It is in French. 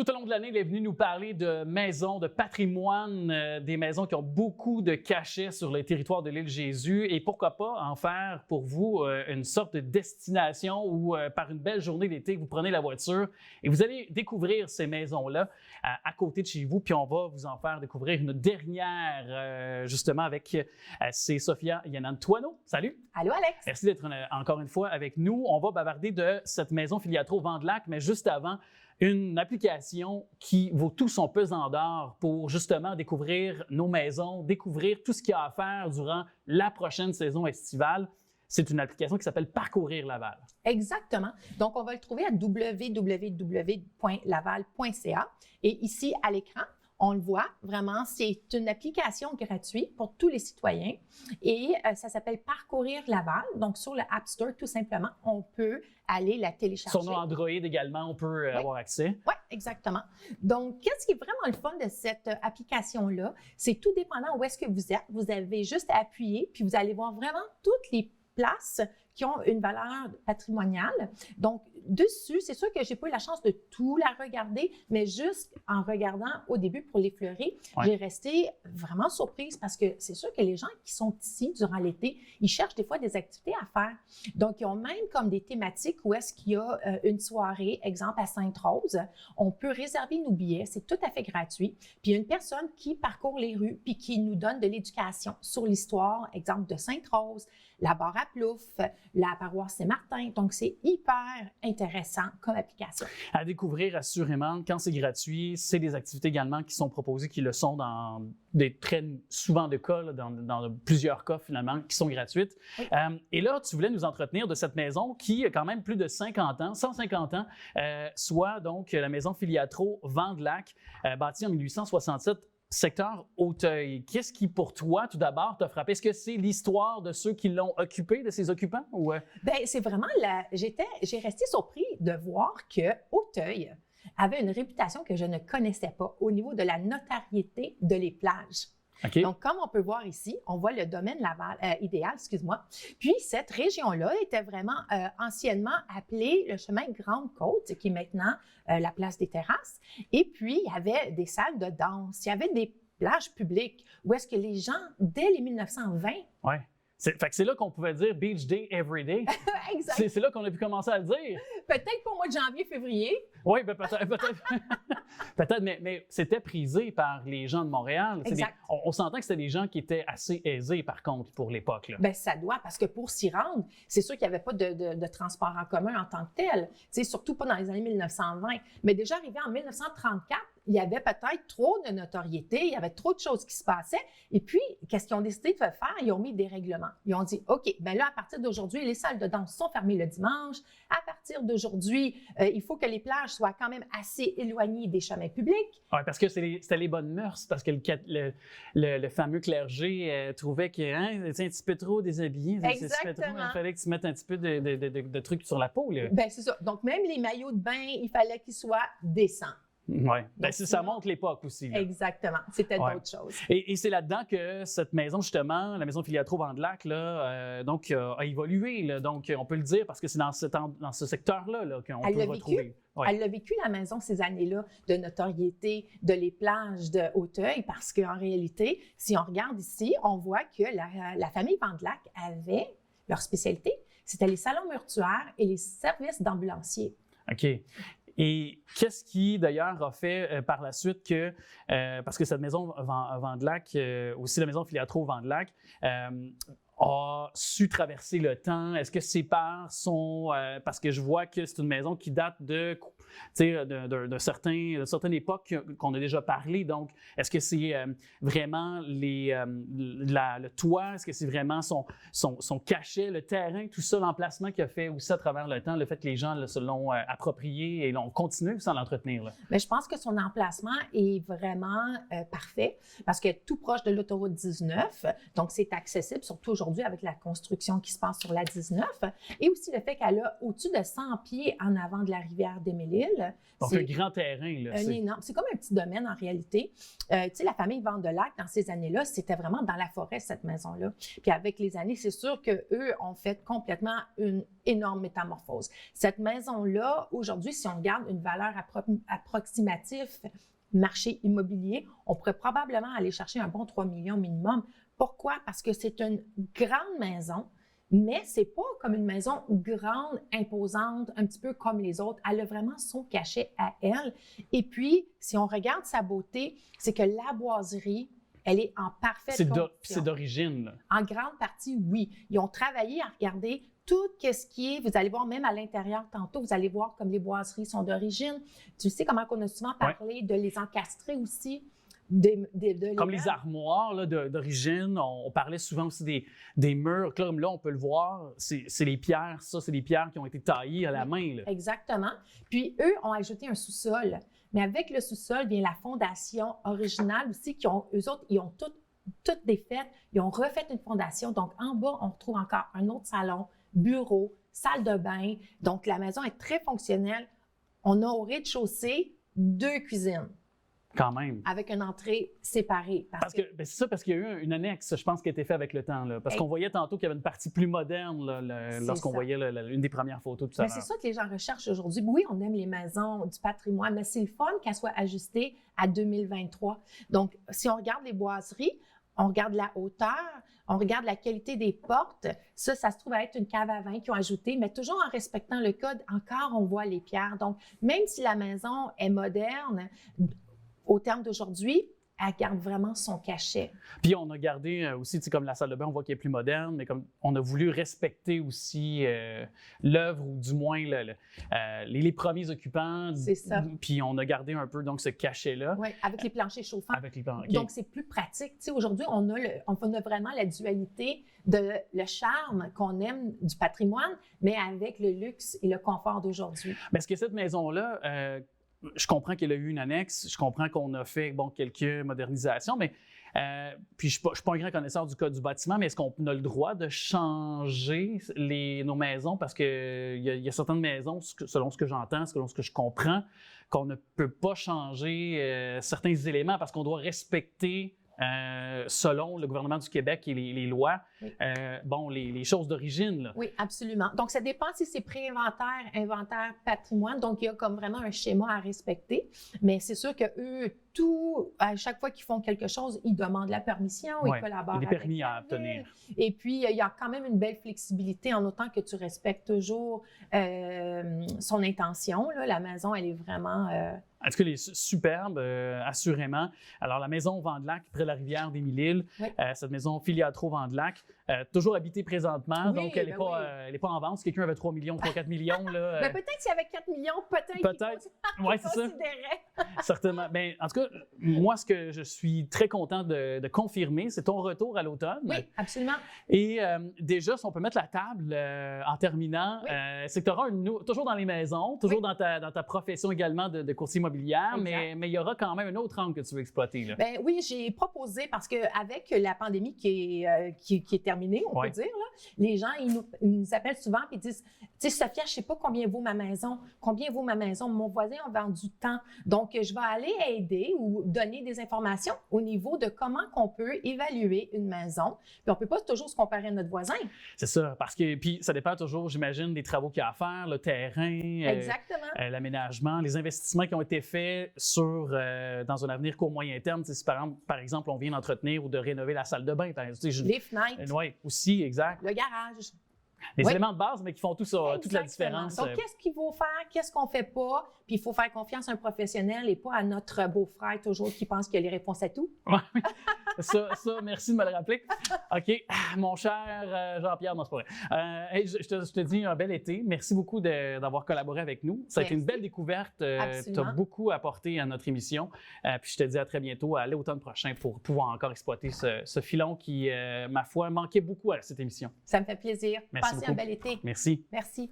Tout au long de l'année, il est venu nous parler de maisons, de patrimoine, des maisons qui ont beaucoup de cachets sur le territoire de l'île Jésus. Et pourquoi pas en faire pour vous une sorte de destination où, par une belle journée d'été, vous prenez la voiture et vous allez découvrir ces maisons-là à côté de chez vous. Puis on va vous en faire découvrir une dernière, justement, avec c'est Sophia Yanantuano. Salut! Allô, Alex! Merci d'être encore une fois avec nous. On va bavarder de cette maison Filiatro Vent-de-Lac, mais juste avant, une application qui vaut tout son pesant d'or pour justement découvrir nos maisons, découvrir tout ce qu'il y a à faire durant la prochaine saison estivale. C'est une application qui s'appelle Parcourir Laval. Exactement. Donc, on va le trouver à www.laval.ca. Et ici, à l'écran, on le voit vraiment, c'est une application gratuite pour tous les citoyens et ça s'appelle Parcourir Laval. Donc, sur le App Store, tout simplement, on peut aller la télécharger. Sur nos Android également, on peut avoir accès. Oui, exactement. Donc, qu'est-ce qui est vraiment le fun de cette application-là? C'est tout dépendant où est-ce que vous êtes. Vous avez juste à appuyer, puis vous allez voir vraiment toutes les places qui ont une valeur patrimoniale. Donc, dessus, c'est sûr que j'ai pas eu la chance de tout la regarder, mais juste en regardant au début pour l'effleurer, j'ai resté vraiment surprise parce que c'est sûr que les gens qui sont ici durant l'été, ils cherchent des fois des activités à faire. Donc, ils ont même comme des thématiques où est-ce qu'il y a une soirée, exemple à Sainte-Rose, on peut réserver nos billets, c'est tout à fait gratuit. Puis, il y a une personne qui parcourt les rues puis qui nous donne de l'éducation sur l'histoire, exemple de Sainte-Rose, la barre à Plouffe, la paroisse Saint-Martin. Donc, c'est hyper intéressant comme application. À découvrir assurément, quand c'est gratuit, c'est des activités également qui sont proposées, qui le sont dans des très souvent de cas, là, dans plusieurs cas finalement, qui sont gratuites. Oui. Et là, tu voulais nous entretenir de cette maison qui a quand même plus de 50 ans, 150 ans, soit donc la maison Filiatro Vent-de-Lac, bâtie en 1867. Secteur Auteuil. Qu'est-ce qui, pour toi, tout d'abord, t'a frappé? Est-ce que c'est l'histoire de ceux qui l'ont occupé, de ses occupants? Ou... Bien, c'est vraiment j'ai resté surpris de voir que Auteuil avait une réputation que je ne connaissais pas au niveau de la notoriété de les plages. Okay. Donc, comme on peut voir ici, on voit le domaine Laval, idéal, excuse-moi. Puis, cette région-là était vraiment anciennement appelée le chemin Grande-Côte, qui est maintenant la place des Terrasses. Et puis, il y avait des salles de danse, il y avait des plages publiques où est-ce que les gens, dès les 1920... Ouais. Fait que c'est là qu'on pouvait dire Beach Day Every Day. Exact. C'est là qu'on a pu commencer à le dire. Peut-être pour le mois de janvier, février. Oui, ben peut-être, mais c'était prisé par les gens de Montréal. Exact. On s'entend que c'était des gens qui étaient assez aisés, par contre, pour l'époque. Bien, ça doit, parce que pour s'y rendre, c'est sûr qu'il n'y avait pas de transport en commun en tant que tel, surtout pas dans les années 1920. Mais déjà arrivé en 1934, il y avait peut-être trop de notoriété, il y avait trop de choses qui se passaient. Et puis, qu'est-ce qu'ils ont décidé de faire? Ils ont mis des règlements. Ils ont dit, OK, bien là, à partir d'aujourd'hui, les salles de danse sont fermées le dimanche. À partir d'aujourd'hui, il faut que les plages soient quand même assez éloignées des chemins publics. Oui, parce que c'était les bonnes mœurs, parce que le fameux clergé trouvait que c'est un petit peu trop déshabillé. Exactement. Il fallait que tu mettes un petit peu de trucs sur la peau. Bien, c'est ça. Donc, même les maillots de bain, il fallait qu'ils soient décents. Oui, ça montre l'époque aussi. Là. Exactement, c'était d'autres choses. Et c'est là-dedans que cette maison, justement, la maison Filiatro Vent-de-Lac, donc, a évolué. Là, donc, on peut le dire parce que c'est dans ce secteur-là qu'on peut retrouver. Ouais. Elle a vécu, la maison, ces années-là de notoriété, de les plages de Auteuil, parce qu'en réalité, si on regarde ici, on voit que la famille Vent-de-Lac avait leur spécialité, c'était les salons mortuaires et les services d'ambulanciers. OK. Et qu'est-ce qui, d'ailleurs, a fait par la suite que, parce que cette maison Vent-de-Lac, aussi la maison Filiatro Vent-de-Lac, a su traverser le temps? Est-ce que ses parts sont... parce que je vois que c'est une maison qui date d'une certaine époque qu'on a déjà parlé. Donc, est-ce que c'est vraiment le toit? Est-ce que c'est vraiment son cachet, le terrain, tout ça, l'emplacement qui a fait aussi à travers le temps, le fait que les gens se l'ont approprié et l'ont continué sans l'entretenir? Mais je pense que son emplacement est vraiment parfait parce que tout proche de l'autoroute 19, donc c'est accessible, surtout aujourd'hui. aujourd'hui avec la construction qui se passe sur la 19 et aussi le fait qu'elle a au-dessus de 100 pieds en avant de la rivière des Mille-Îles. Donc, un grand terrain, là. C'est comme un petit domaine en réalité. Tu sais, la famille Vandelac, dans ces années-là, c'était vraiment dans la forêt, cette maison-là. Puis avec les années, c'est sûr qu'eux ont fait complètement une énorme métamorphose. Cette maison-là, aujourd'hui, si on regarde une valeur approximative marché immobilier, on pourrait probablement aller chercher un bon 3 millions minimum. Pourquoi? Parce que c'est une grande maison, mais c'est pas comme une maison grande, imposante, un petit peu comme les autres. Elle a vraiment son cachet à elle. Et puis, si on regarde sa beauté, c'est que la boiserie, elle est en parfaite condition. C'est d'origine, là. En grande partie, oui. Ils ont travaillé à regarder tout ce qui est, vous allez voir même à l'intérieur tantôt, vous allez voir comme les boiseries sont d'origine. Tu sais comment on a souvent parlé de les encastrer aussi. Comme les armoires là, d'origine, on parlait souvent aussi des murs. Comme là, on peut le voir, c'est les pierres, ça, c'est les pierres qui ont été taillées à la main. Là. Exactement. Puis eux ont ajouté un sous-sol. Mais avec le sous-sol vient la fondation originale aussi, eux autres, ils ont toutes défaites. Ils ont refait une fondation. Donc en bas, on retrouve encore un autre salon, bureau, salle de bain. Donc la maison est très fonctionnelle. On a au rez-de-chaussée 2 cuisines. Quand même. Avec une entrée séparée. C'est ça, parce qu'il y a eu une annexe, je pense, qui a été faite avec le temps. Là, parce qu'on voyait tantôt qu'il y avait une partie plus moderne là, lorsqu'on voyait une des premières photos tout à l'heure. C'est ça que les gens recherchent aujourd'hui. Oui, on aime les maisons du patrimoine, mais c'est le fun qu'elles soient ajustées à 2023. Donc, si on regarde les boiseries, on regarde la hauteur, on regarde la qualité des portes. Ça se trouve à être une cave à vin qu'ils ont ajouté, mais toujours en respectant le code. Encore, on voit les pierres. Donc, même si la maison est moderne, au terme d'aujourd'hui, elle garde vraiment son cachet. Puis on a gardé aussi, tu sais, comme la salle de bain, on voit qu'elle est plus moderne, mais comme on a voulu respecter aussi l'œuvre ou du moins les premiers occupants. C'est ça. Puis on a gardé un peu donc ce cachet-là. Oui, avec les planchers chauffants. Avec les planchers. Donc c'est plus pratique. Tu sais, aujourd'hui, on a vraiment la dualité de le charme qu'on aime du patrimoine, mais avec le luxe et le confort d'aujourd'hui. Mais est-ce que cette maison-là, je comprends qu'il y a eu une annexe, je comprends qu'on a fait quelques modernisations, mais puis je ne suis pas un grand connaisseur du code du bâtiment, mais est-ce qu'on a le droit de changer nos maisons? Parce qu'il y a certaines maisons, selon ce que j'entends, selon ce que je comprends, qu'on ne peut pas changer certains éléments parce qu'on doit respecter selon le gouvernement du Québec et les lois, oui. Les choses d'origine. Là. Oui, absolument. Donc, ça dépend si c'est pré-inventaire, inventaire, patrimoine. Donc, il y a comme vraiment un schéma à respecter. Mais c'est sûr qu'eux, à chaque fois qu'ils font quelque chose, ils demandent la permission, ils collaborent avec des permis à obtenir. Et puis, il y a quand même une belle flexibilité en autant que tu respectes toujours son intention. Là. La maison, elle est vraiment... En tout cas, elle est superbe, assurément. Alors, la maison Vandelac, près de la rivière des Mille-Îles, cette maison Filiatro Vandelac, toujours habitée présentement, oui, donc elle n'est pas en vente. Si quelqu'un avait 3 millions, 3-4 millions, là... Ben, peut-être s'il y avait 4 millions, peut-être. Oui, c'est ça. Certainement. Bien, en tout cas, moi, ce que je suis très content de confirmer, c'est ton retour à l'automne. Oui, absolument. Et déjà, si on peut mettre la table en terminant, c'est que tu auras toujours dans les maisons, toujours dans ta profession également de courtier immobilière, mais il y aura quand même un autre angle que tu veux exploiter. Là. Ben, oui, j'ai proposé, parce qu'avec la pandémie qui est terminée, on peut dire, là, les gens, ils nous appellent souvent et disent, tu sais, Sophia, je ne sais pas combien vaut ma maison, mon voisin a vendu tant. Donc, je vais aller aider ou donner des informations au niveau de comment on peut évaluer une maison. Puis, on ne peut pas toujours se comparer à notre voisin. C'est ça, parce que puis ça dépend toujours, j'imagine, des travaux qu'il y a à faire, le terrain, l'aménagement, les investissements qui ont été faits dans un avenir court-moyen terme. Si par exemple, on vient d'entretenir ou de rénover la salle de bain. Les fenêtres. Oui, aussi, exact. Le garage. Des éléments de base, mais qui font toute la différence. Donc, qu'est-ce qu'il faut faire? Qu'est-ce qu'on ne fait pas? Puis, il faut faire confiance à un professionnel et pas à notre beau-frère toujours qui pense qu'il a les réponses à tout. Oui, ça, merci de me le rappeler. OK, mon cher Jean-Pierre, non, c'est pas vrai. Je te dis un bel été. Merci beaucoup d'avoir collaboré avec nous. Ça a été une belle découverte. Tu as beaucoup apporté à notre émission. Puis, je te dis à très bientôt, à l'automne prochain pour pouvoir encore exploiter ce filon qui, ma foi, manquait beaucoup à cette émission. Ça me fait plaisir. Merci Passez beaucoup. un bel été. Merci. Merci.